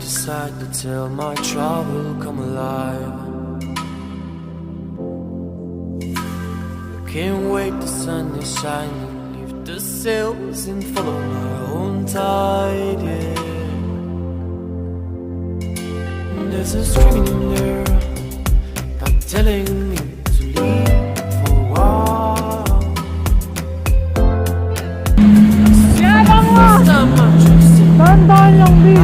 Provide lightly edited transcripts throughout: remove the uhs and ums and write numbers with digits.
decide to tell my trouble come alive. Can't wait, the sun is shining, leave the sails and follow my own tide, yeah. There's a screaming in there, not telling me to leave for a while. Yabang mo! First time I'm trusting Tandaan lang din.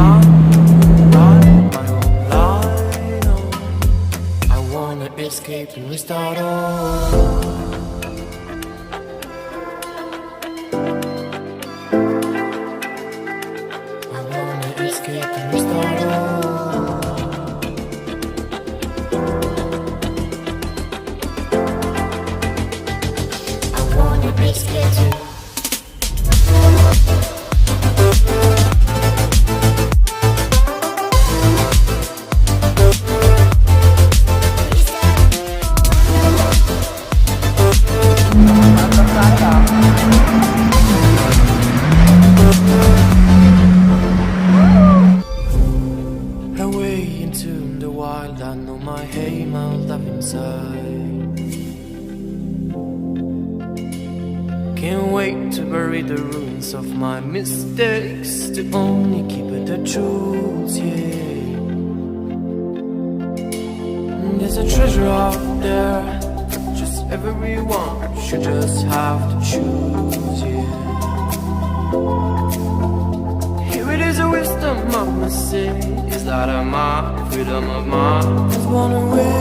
I wanna escape and restart all. I wanna escape and restart all. I wanna escape to away into the wild. I know my aim, I'll live inside. Can't wait to bury the ruins of my mistakes, to only keep it the truth, yeah. There's a treasure out there, just everyone should just have to choose, yeah. Here it is, a wisdom of my say, is that of my freedom of mind is one away.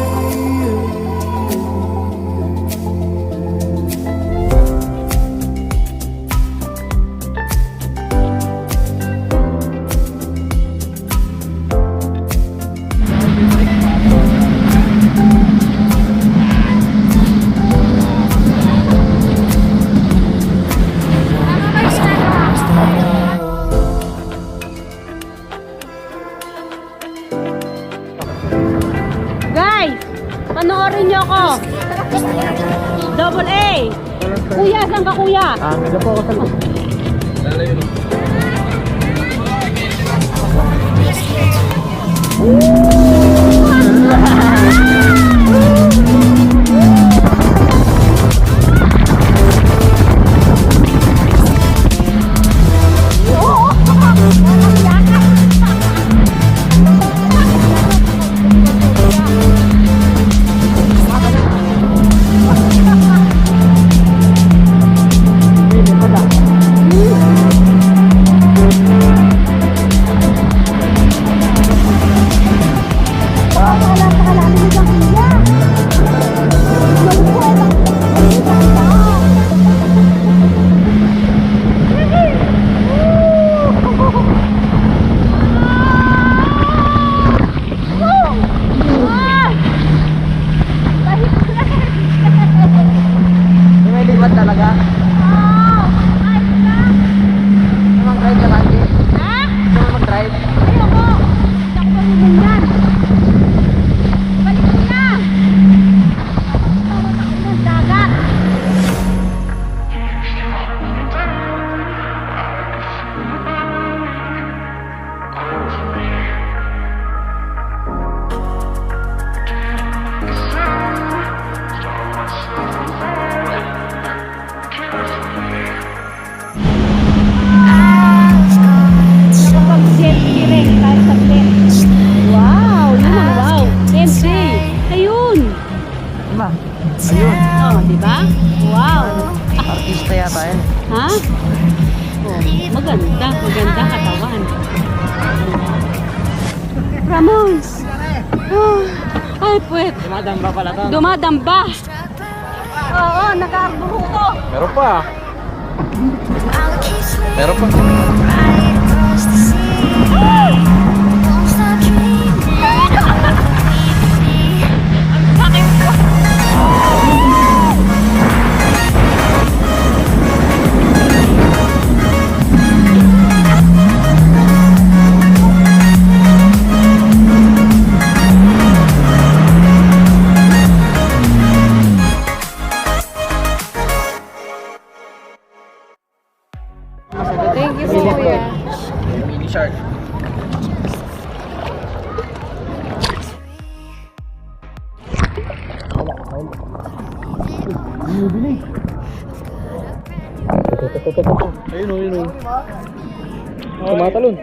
Guys, panoorin niyo ako. Dobol A. Kuya, saan ka kuya? Medyo po ako sa loob. Talaga? Oh, ayos na. Mag-drive ka lagi? Ha? Mag-drive? Ayoko. Hindi ako marunong yan. Balik mo na. Tawag ako ng dagat. Jetski rin, kahit sa plane. Wow, yun ang wow. MC, ayun. Ma, ayun. Oh, di ba? Wow. Artista yata yan. Ha? Oh, maganda katawan. Ramos. Oh, ay, puwet. Dumadamba pala to. Dumadamba. Oo, nakaarburo ko. Meron pa. Meron pa. Thank you po, kuya. Mini shark. Bumibili. Ayun o, ayun o. Tumatalon.